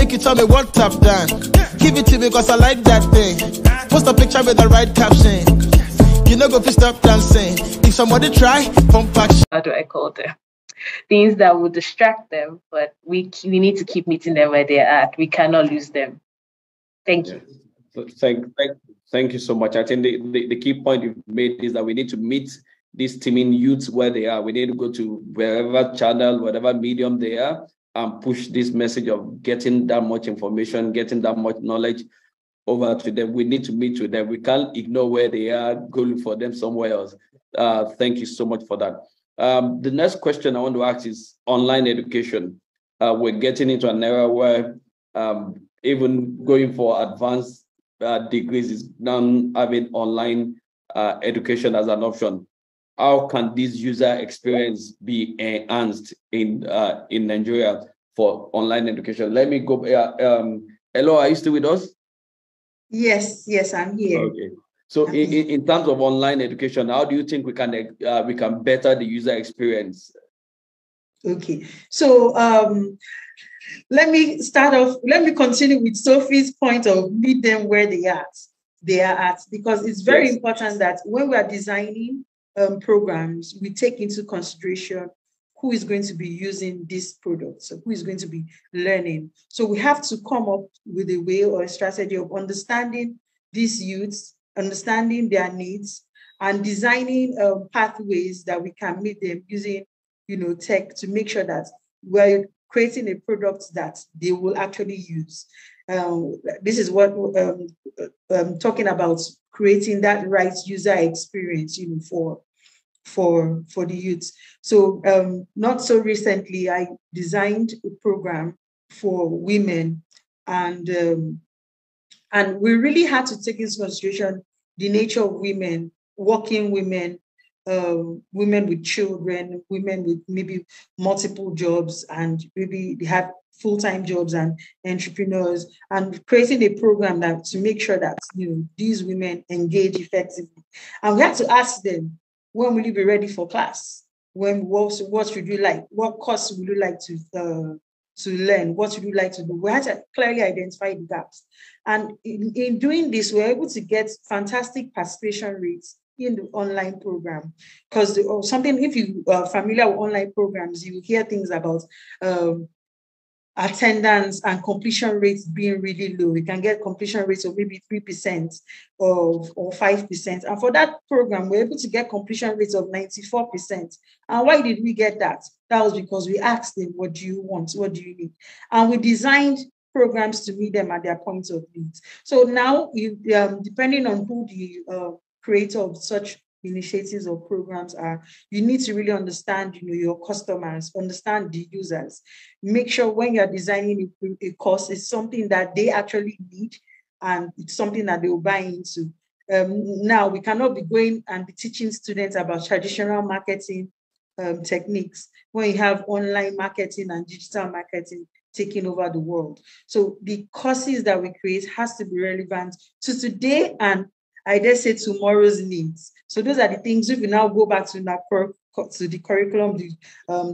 make you tell me what I've done. Give it to me cause I like that thing. Post a picture with the right caption. You know go stop dancing. If somebody try, pump action. How do I call them? Things that would distract them, but we need to keep meeting them where they're at. We cannot lose them. Thank you. Thank you so much. I think the key point you've made is that we need to meet these teaming youths where they are. We need to go to wherever channel, whatever medium they are, and push this message of getting that much information, getting that much knowledge over to them. We need to meet with them. We can't ignore where they are, go look for them somewhere else. Thank you so much for that. The next question I want to ask is online education. We're getting into an era where even going for advanced degrees is now having online education as an option. How can this user experience be enhanced in Nigeria for online education? Let me go. Hello, are you still with us? Yes, I'm here. Okay. So in terms of online education, how do you think we can better the user experience? Okay. So let me start off. Let me continue with Sophie's point of meet them where they are at, because it's very important that when we are designing programs, we take into consideration who is going to be using this product, so who is going to be learning. So we have to come up with a way or a strategy of understanding these youths, understanding their needs, and designing pathways that we can meet them using, tech to make sure that we're creating a product that they will actually use. This is what I'm talking about, creating that right user experience, for the youths. So not so recently, I designed a program for women, and we really had to take into consideration the nature of women, working women, women with children, women with maybe multiple jobs, and maybe they have full-time jobs and entrepreneurs, and creating a program that to make sure that these women engage effectively. And we had to ask them, when will you be ready for class? What should you like? What course would you like to learn? What would you like to do? We had to clearly identify the gaps. And in doing this, we're able to get fantastic participation rates in the online program. Because if you are familiar with online programs, you hear things about attendance and completion rates being really low. We can get completion rates of maybe 3% or 5%. And for that program, we're able to get completion rates of 94%. And why did we get that? That was because we asked them, what do you want? What do you need? And we designed programs to meet them at their points of needs. So now, depending on who the creator of such initiatives or programs are, you need to really understand your customers, understand the users, make sure when you're designing a course, it's something that they actually need and it's something that they will buy into. Now we cannot be going and be teaching students about traditional marketing techniques when you have online marketing and digital marketing taking over the world. So the courses that we create has to be relevant to today and I dare say tomorrow's needs. So those are the things. If we now go back to the curriculum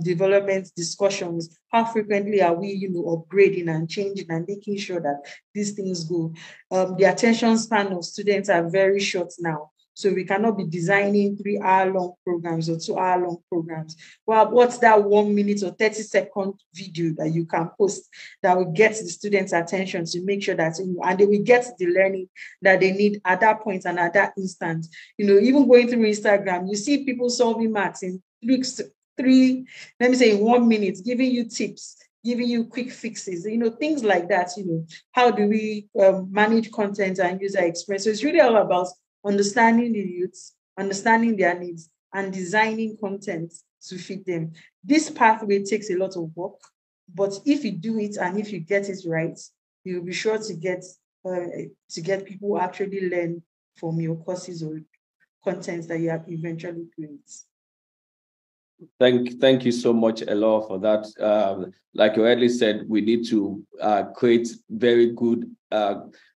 development discussions, how frequently are we, upgrading and changing and making sure that these things go? The attention span of students are very short now. So we cannot be designing 3-hour-long programs or 2-hour-long programs. Well, what's that 1 minute or 30-second video that you can post that will get the students' attention to make sure that, and they will get the learning that they need at that point and at that instant. Even going through Instagram, you see people solving maths in in 1 minute, giving you tips, giving you quick fixes, things like that. How do we manage content and user experience? So it's really all about understanding the youths, understanding their needs, and designing content to fit them. This pathway takes a lot of work, but if you do it and if you get it right, you'll be sure to get people who actually learn from your courses or content that you have eventually create. Thank you so much, Elo, for that. Like you already said, we need to create very good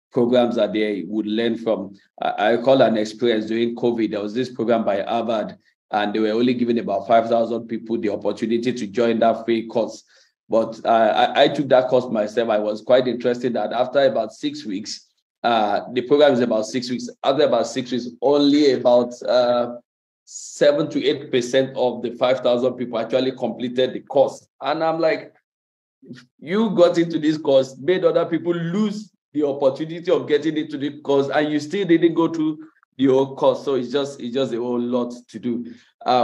programs that they would learn from. I recall an experience during COVID. There was this program by Harvard, and they were only giving about 5,000 people the opportunity to join that free course. But I took that course myself. I was quite interested that after about 6 weeks, the program is about 6 weeks. After about 6 weeks, only about 7 to 8% of the 5,000 people actually completed the course. And I'm like, you got into this course, made other people lose the opportunity of getting into the course, and you still didn't go through the whole course. So it's just a whole lot to do.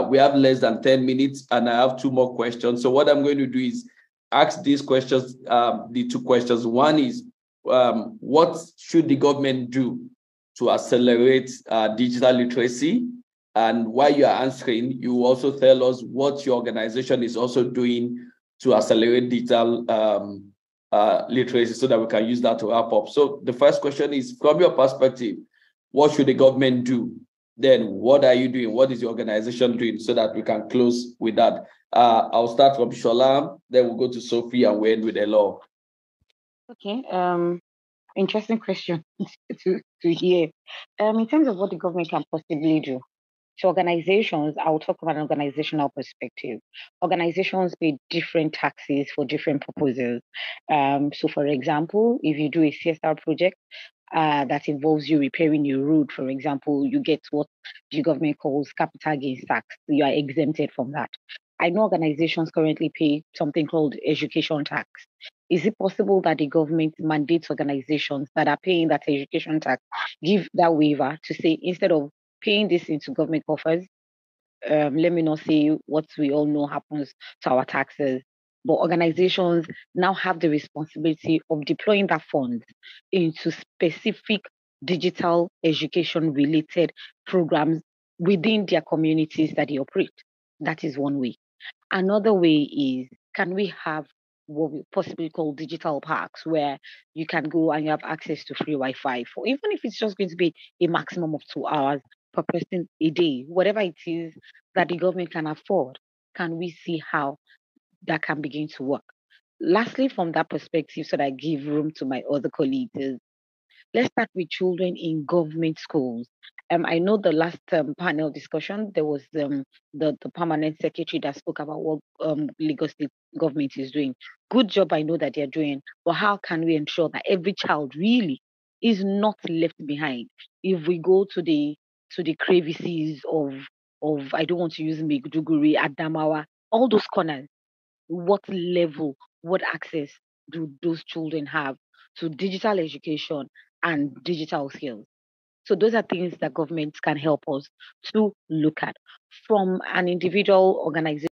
We have less than 10 minutes, and I have 2 more questions. So what I'm going to do is ask these questions, the 2 questions. One is, what should the government do to accelerate digital literacy? And while you are answering, you also tell us what your organization is also doing to accelerate digital literacy, so that we can use that to wrap up. So the first question is, from your perspective, what should the government do? Then what are you doing? What is your organization doing, so that we can close with that? I'll start from Shola, then we'll go to Sophie, and we'll end with Elo. Okay. Interesting question to hear. In terms of what the government can possibly do. So organizations, I will talk about an organizational perspective. Organizations pay different taxes for different purposes. So for example, if you do a CSR project that involves you repairing your road, for example, you get what the government calls capital gains tax. You are exempted from that. I know organizations currently pay something called education tax. Is it possible that the government mandates organizations that are paying that education tax give that waiver to say, instead of paying this into government coffers, let me not say what we all know happens to our taxes, but organizations now have the responsibility of deploying that funds into specific digital education related programs within their communities that they operate. That is one way. Another way is, can we have what we possibly call digital parks, where you can go and you have access to free Wi-Fi for, even if it's just going to be a maximum of 2 hours per person a day, whatever it is that the government can afford. Can we see how that can begin to work? Lastly, from that perspective, so that I give room to my other colleagues, is let's start with children in government schools. I know the last panel discussion, there was the permanent secretary that spoke about what Lagos State government is doing. Good job, I know that they're doing, but how can we ensure that every child really is not left behind? If we go to the crevices of I don't want to use Maiduguri, Adamawa, all those corners, what level, what access do those children have to digital education and digital skills? So those are things that governments can help us to look at. From an individual organization